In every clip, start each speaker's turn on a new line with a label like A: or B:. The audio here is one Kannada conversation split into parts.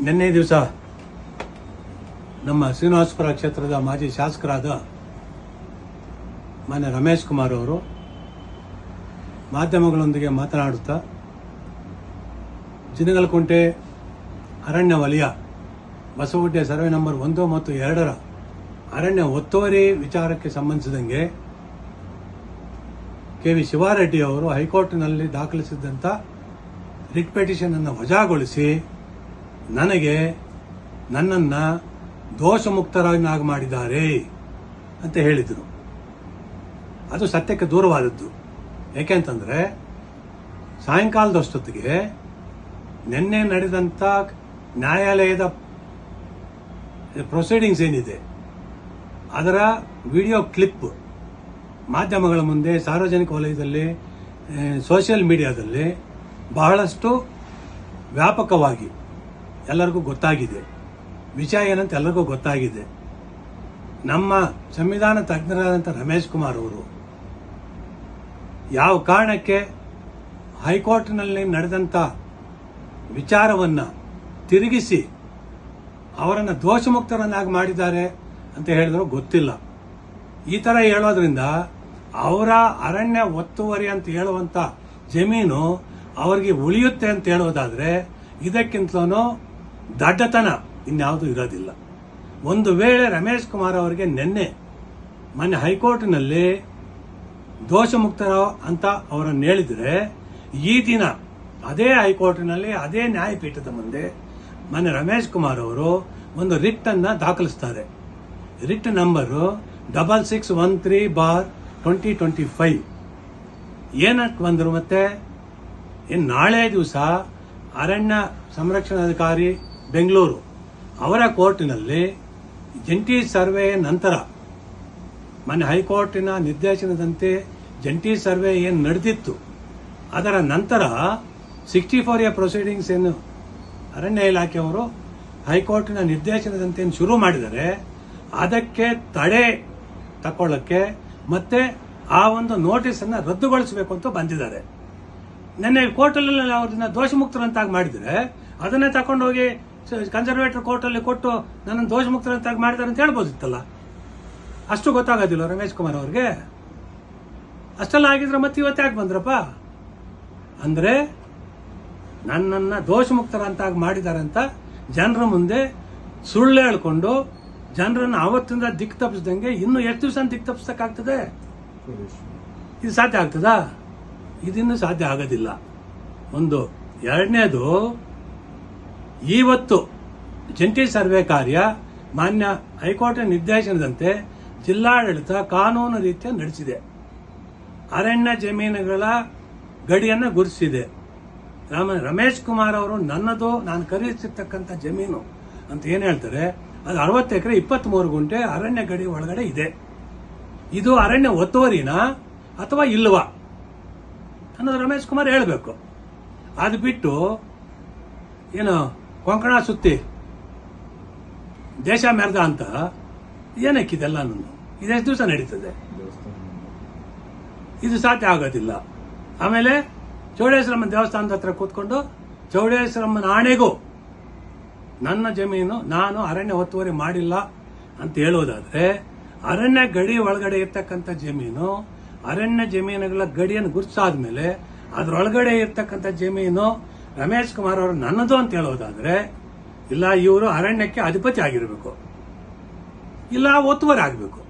A: ನಿನ್ನೆ ದಿವಸ ನಮ್ಮ ಶ್ರೀನಿವಾಸಪುರ ಕ್ಷೇತ್ರದ ಮಾಜಿ ಶಾಸಕರಾದ ಮಾನ್ಯ ರಮೇಶ್ ಕುಮಾರ್ ಅವರು ಮಾಧ್ಯಮಗಳೊಂದಿಗೆ ಮಾತನಾಡುತ್ತಾ ಜಿನಗಲಕುಂಟೆ ಅರಣ್ಯ ವಲಯ ಬಸವಗುಡ್ಡೆ ಸರ್ವೆ ನಂಬರ್ 1 ಮತ್ತು 2ರ ಅರಣ್ಯ ಒತ್ತುವರಿ ವಿಚಾರಕ್ಕೆ ಸಂಬಂಧಿಸಿದಂಗೆ ಕೆ.ವಿ. ಶಿವಾರೆಡ್ಡಿ ಅವರು ಹೈಕೋರ್ಟ್ನಲ್ಲಿ ದಾಖಲಿಸಿದಂಥ ರಿಟ್ ಪಿಟಿಷನ್ ಅನ್ನು ವಜಾಗೊಳಿಸಿ ನನ್ನನ್ನು ದೋಷಮುಕ್ತರನ್ನಾಗಿ ಮಾಡಿದ್ದಾರೆ ಅಂತ ಹೇಳಿದರು. ಅದು ಸತ್ಯಕ್ಕೆ ದೂರವಾದದ್ದು. ಏಕೆಂತಂದರೆ ಸಾಯಂಕಾಲದಷ್ಟೊತ್ತಿಗೆ ನಿನ್ನೆ ನಡೆದಂಥ ನ್ಯಾಯಾಲಯದ ಪ್ರೊಸೀಡಿಂಗ್ಸ್ ಏನಿದೆ ಅದರ ವಿಡಿಯೋ ಕ್ಲಿಪ್ ಮಾಧ್ಯಮಗಳ ಮುಂದೆ, ಸಾರ್ವಜನಿಕ ವಲಯದಲ್ಲಿ, ಸೋಷಿಯಲ್ ಮೀಡಿಯಾದಲ್ಲಿ ಬಹಳಷ್ಟು ವ್ಯಾಪಕವಾಗಿ ಎಲ್ಲರಿಗೂ ಗೊತ್ತಾಗಿದೆ. ವಿಷಯ ಏನಂತ ಎಲ್ಲರಿಗೂ ಗೊತ್ತಾಗಿದೆ. ನಮ್ಮ ಸಂವಿಧಾನ ತಜ್ಞರಾದಂಥ ರಮೇಶ್ ಕುಮಾರ್ ಅವರು ಯಾವ ಕಾರಣಕ್ಕೆ ಹೈಕೋರ್ಟ್ನಲ್ಲಿ ನಡೆದಂಥ ವಿಚಾರವನ್ನು ತಿರುಗಿಸಿ ಅವರನ್ನು ದೋಷಮುಕ್ತರನ್ನಾಗಿ ಮಾಡಿದ್ದಾರೆ ಅಂತ ಹೇಳಿದ್ರು ಗೊತ್ತಿಲ್ಲ. ಈ ಥರ ಹೇಳೋದ್ರಿಂದ ಅವರ ಅರಣ್ಯ ಒತ್ತುವರಿ ಅಂತ ಹೇಳುವಂಥ ಜಮೀನು ಅವರಿಗೆ ಉಳಿಯುತ್ತೆ ಅಂತ ಹೇಳೋದಾದರೆ ಇದಕ್ಕಿಂತಲೂ ದಡ್ಡತನ ಇನ್ಯಾವುದೂ ಇರೋದಿಲ್ಲ. ಒಂದು ವೇಳೆ ರಮೇಶ್ ಕುಮಾರ್ ಅವರಿಗೆ ಮೊನ್ನೆ ಹೈಕೋರ್ಟ್ನಲ್ಲಿ ದೋಷಮುಕ್ತರ ಅಂತ ಅವರನ್ನು ಹೇಳಿದರೆ, ಈ ದಿನ ಅದೇ ಹೈಕೋರ್ಟ್ನಲ್ಲಿ ಅದೇ ನ್ಯಾಯಪೀಠದ ಮುಂದೆ ಮೊನ್ನೆ ರಮೇಶ್ ಕುಮಾರ್ ಅವರು ಒಂದು ರಿಟ್ ಅನ್ನು ದಾಖಲಿಸ್ತಾರೆ. Writ number 6613/2025. ಏನಕ್ಕೆ ಬಂದರು? ಮತ್ತೆ ನಾಳೆ ದಿವಸ ಅರಣ್ಯ ಸಂರಕ್ಷಣಾಧಿಕಾರಿ ಬೆಂಗಳೂರು ಅವರ ಕೋರ್ಟಿನಲ್ಲಿ ಜಂಟಿ ಸರ್ವೆ ನಂತರ ಮೊನ್ನೆ ಹೈಕೋರ್ಟಿನ ನಿರ್ದೇಶನದಂತೆ ಜಂಟಿ ಸರ್ವೆ ಏನು ನಡೆದಿತ್ತು ಅದರ ನಂತರ 64A ಪ್ರೊಸೀಡಿಂಗ್ಸ್ ಏನು ಅರಣ್ಯ ಇಲಾಖೆಯವರು ಹೈಕೋರ್ಟಿನ ನಿರ್ದೇಶನದಂತೆ ಏನು ಶುರು ಮಾಡಿದರೆ ಅದಕ್ಕೆ ತಡೆ ತಕೊಳ್ಳೋಕ್ಕೆ ಮತ್ತೆ ಆ ಒಂದು ನೋಟಿಸನ್ನು ರದ್ದುಗೊಳಿಸಬೇಕು ಅಂತ ಬಂದಿದ್ದಾರೆ. ನಿನ್ನೆ ಕೋರ್ಟಲ್ಲಿ ಅವ್ರನ್ನ ದೋಷಮುಕ್ತರಂತಾಗಿ ಮಾಡಿದರೆ ಅದನ್ನೇ ತಗೊಂಡೋಗಿ ಕನ್ಸರ್ವೇಟರ್ ಕೋರ್ಟಲ್ಲಿ ಕೊಟ್ಟು ನನ್ನನ್ನು ದೋಷಮುಕ್ತರಂತಾಗಿ ಮಾಡಿದ್ದಾರೆ ಅಂತ ಹೇಳ್ಬೋದಿತ್ತಲ್ಲ. ಅಷ್ಟು ಗೊತ್ತಾಗೋದಿಲ್ಲ ರಮೇಶ್ ಕುಮಾರ್ ಅವ್ರಿಗೆ. ಅಷ್ಟೆಲ್ಲ ಆಗಿದ್ರೆ ಮತ್ತೆ ಇವತ್ತು ಯಾಕೆ ಬಂದ್ರಪ್ಪ? ಅಂದರೆ ನನ್ನನ್ನು ದೋಷಮುಕ್ತರಂತಾಗಿ ಮಾಡಿದ್ದಾರೆ ಅಂತ ಜನರ ಮುಂದೆ ಸುಳ್ಳು ಹೇಳ್ಕೊಂಡು ಜನರನ್ನು ಅವತ್ತಿಂದ ದಿಕ್ಕು ತಪ್ಪಿಸ್ದಂಗೆ ಇನ್ನು ಎಷ್ಟು ದಿವಸ ದಿಕ್ಕು ತಪ್ಪಿಸಕ್ಕಾಗ್ತದೆ? ಇದು ಸಾಧ್ಯ ಆಗ್ತದಾ? ಇದಿನ್ನೂ ಸಾಧ್ಯ ಆಗೋದಿಲ್ಲ. ಒಂದು. ಎರಡನೇದು, ಇವತ್ತು ಜಂಟಿ ಸರ್ವೆ ಕಾರ್ಯ ಮಾನ್ಯ ಹೈಕೋರ್ಟ್ ನಿರ್ದೇಶನದಂತೆ ಜಿಲ್ಲಾಡಳಿತ ಕಾನೂನು ರೀತಿಯ ನಡೆಸಿದೆ. ಅರಣ್ಯ ಜಮೀನುಗಳ ಗಡಿಯನ್ನು ಗುರುತಿಸಿದೆ. ರಮೇಶ್ ಕುಮಾರ್ ಅವರು ನನ್ನದು, ನಾನು ಖರೀದಿಸಿರ್ತಕ್ಕಂಥ ಜಮೀನು ಅಂತ ಏನು ಹೇಳ್ತಾರೆ, ಅದು 60 ಎಕರೆ 23 ಗುಂಟೆ ಅರಣ್ಯ ಗಡಿ ಒಳಗಡೆ ಇದೆ. ಇದು ಅರಣ್ಯ ಒತ್ತುವರಿನಾ ಅಥವಾ ಇಲ್ವಾ ಅನ್ನೋದು ರಮೇಶ್ ಕುಮಾರ್ ಹೇಳಬೇಕು. ಅದು ಬಿಟ್ಟು ಏನು ಕೊಂಕಣ ಸುತ್ತಿ ದೇಶ ಮೆರೆದ ಅಂತ ಏನಕ್ಕಿದೆಲ್ಲ ಇದೆಷ್ಟು ದಿವಸ ನಡೀತದೆ? ಇದು ಸಾಧ್ಯ ಆಗೋದಿಲ್ಲ. ಆಮೇಲೆ ಚೌಡೇಶ್ವರಮ್ಮನ ದೇವಸ್ಥಾನದ ಹತ್ರ ಕೂತ್ಕೊಂಡು ಚೌಡೇಶ್ವರಮ್ಮನ ಆಣೆಗೂ ನನ್ನ ಜಮೀನು ನಾನು ಅರಣ್ಯ ಒತ್ತುವರಿ ಮಾಡಿಲ್ಲ ಅಂತ ಹೇಳೋದಾದ್ರೆ, ಅರಣ್ಯ ಗಡಿ ಒಳಗಡೆ ಇರ್ತಕ್ಕಂಥ ಜಮೀನು, ಅರಣ್ಯ ಜಮೀನುಗಳ ಗಡಿಯನ್ನು ಗುರುತಿಸಾದ್ಮೇಲೆ ಅದರೊಳಗಡೆ ಇರ್ತಕ್ಕಂಥ ಜಮೀನು ರಮೇಶ್ ಕುಮಾರ್ ಅವರು ನನ್ನದು ಅಂತ ಹೇಳೋದಾದ್ರೆ, ಇಲ್ಲ ಇವರು ಅರಣ್ಯಕ್ಕೆ ಅಧಿಪತಿ ಆಗಿರಬೇಕು, ಇಲ್ಲ ಒತ್ತುವರಿ ಆಗಬೇಕು.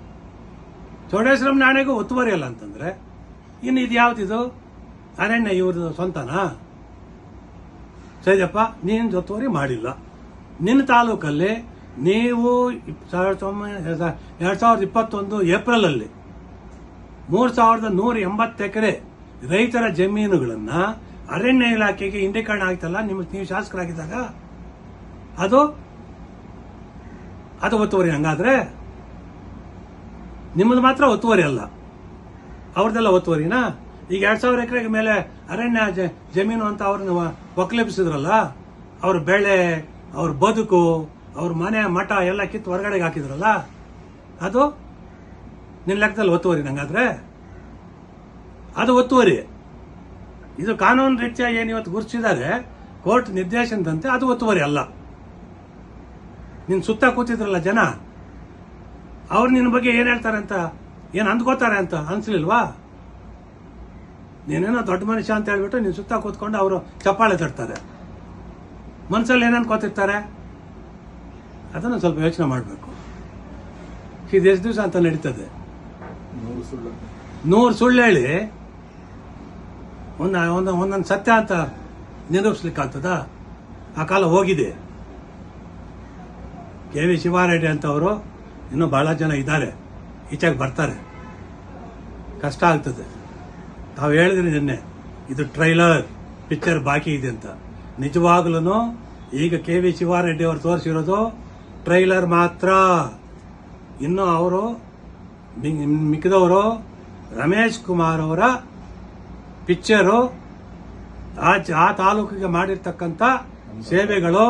A: ಚೌಡೇಶ್ವರಂ ನಾಣೆಗೂ ಒತ್ತುವರಿ ಅಲ್ಲ ಅಂತಂದ್ರೆ ಇನ್ನು ಇದು ಯಾವ್ದಿದು? ಅರಣ್ಯ ಇವ್ರದ್ದು ಸ್ವಂತನಾ? ಸರಿಯಪ್ಪ, ನೀನು ಒತ್ತುವರಿ ಮಾಡಿಲ್ಲ. ನಿನ್ನ ತಾಲೂಕಲ್ಲಿ ನೀವು 2021 ಏಪ್ರಿಲಲ್ಲಿ 3180 ಎಕರೆ ರೈತರ ಜಮೀನುಗಳನ್ನು ಅರಣ್ಯ ಇಲಾಖೆಗೆ ಇಂಡಿಕರಣ ಆಯ್ತಲ್ಲ, ನೀವು ಶಾಸಕರಾಗಿದ್ದಾಗ ಅದು ಒತ್ತುವರಿ. ಹಂಗಾದ್ರೆ ನಿಮ್ಮದು ಮಾತ್ರ ಒತ್ತುವರಿ ಅಲ್ಲ, ಅವ್ರದ್ದೆಲ್ಲ ಒತ್ತುವರಿನಾ? ಈಗ 2000 ಎಕರೆಗೆ ಮೇಲೆ ಅರಣ್ಯ ಜಮೀನು ಅಂತ ಅವ್ರನ್ನ ಒಕ್ಕಲೆಬ್ಬಿಸಿದ್ರಲ್ಲ, ಅವ್ರ ಬೆಳೆ, ಅವ್ರ ಬದುಕು, ಅವ್ರ ಮನೆ ಮಠ ಎಲ್ಲ ಕಿತ್ತು ಹೊರಗಡೆಗೆ ಹಾಕಿದ್ರಲ್ಲ, ಅದು ನಿನ್ನ ಲೆಕ್ಕದಲ್ಲಿ ಒತ್ತುವರಿ. ನಂಗಾದ್ರೆ ಅದು ಒತ್ತುವರಿ. ಇದು ಕಾನೂನು ರೀತ್ಯ ಏನು ಇವತ್ತು ಗುರುತಿಸಿದ್ದಾರೆ ಕೋರ್ಟ್ ನಿರ್ದೇಶನದಂತೆ ಅದು ಒತ್ತುವರಿ ಅಲ್ಲ. ನಿನ್ ಸುತ್ತ ಕೂತಿದ್ರಲ್ಲ ಜನ, ಅವ್ರು ನಿನ್ನ ಬಗ್ಗೆ ಏನ್ ಹೇಳ್ತಾರೆ ಅಂತ, ಏನ್ ಅಂದ್ಕೋತಾರೆ ಅಂತ ಅನ್ಸ್ಲಿಲ್ವಾ? ನೀನೇನೋ ದೊಡ್ಡ ಮನುಷ್ಯ ಅಂತ ಹೇಳ್ಬಿಟ್ಟು ನಿನ್ ಸುತ್ತ ಕೂತ್ಕೊಂಡು ಅವರು ಚಪ್ಪಾಳೆ ತಟ್ತಾರೆ. ಮನ್ಸಲ್ಲಿ ಏನ್ ಅನ್ಕೋತಿರ್ತಾರೆ ಅದನ್ನು ಸ್ವಲ್ಪ ಯೋಚನೆ ಮಾಡಬೇಕು. ಇದು ಎಷ್ಟು ದಿವಸ ಅಂತ ನಡೀತದೆ? 100 ಸುಳ್ಳು ಹೇಳಿ ಒಂದೊಂದು ಸತ್ಯ ಅಂತ ನಿರೂಪಿಸ್ಲಿಕ್ಕಾಗ್ತದ? ಆ ಕಾಲ ಹೋಗಿದೆ. KV ಶಿವಾರೆಡ್ಡಿ ಅಂತವರು ಇನ್ನೂ ಬಹಳ ಜನ ಇದ್ದಾರೆ, ಈಚೆಗೆ ಬರ್ತಾರೆ. ಕಷ್ಟ ಆಗ್ತದೆ. ತಾವು ಹೇಳಿದ್ರಿ ನಿನ್ನೆ ಇದು ಟ್ರೈಲರ್, ಪಿಕ್ಚರ್ ಬಾಕಿ ಇದೆ ಅಂತ. ನಿಜವಾಗ್ಲೂ ಈಗ KV ಶಿವಾರೆಡ್ಡಿ ಅವರು ತೋರಿಸಿರೋದು ಟ್ರೈಲರ್ ಮಾತ್ರ. ಇನ್ನು ಅವರು ಮಿಕ್ಕಿದವರು ರಮೇಶ್ ಕುಮಾರ್ ಅವರ ಪಿಕ್ಚರು, ಆ ತಾಲೂಕಿಗೆ ಮಾಡಿರ್ತಕ್ಕಂಥ ಸೇವೆಗಳು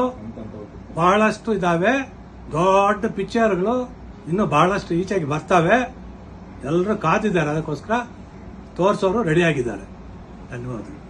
A: ಬಹಳಷ್ಟು ಇದಾವೆ. ದೊಡ್ಡ ಪಿಕ್ಚರ್ಗಳು ಇನ್ನು ಬಹಳಷ್ಟು ಈಚೆಗೆ ಬರ್ತವೆ. ಎಲ್ಲರೂ ಕಾದಿದ್ದಾರೆ, ಅದಕ್ಕೋಸ್ಕರ ತೋರಿಸೋರು ರೆಡಿಯಾಗಿದ್ದಾರೆ. ಧನ್ಯವಾದಗಳು.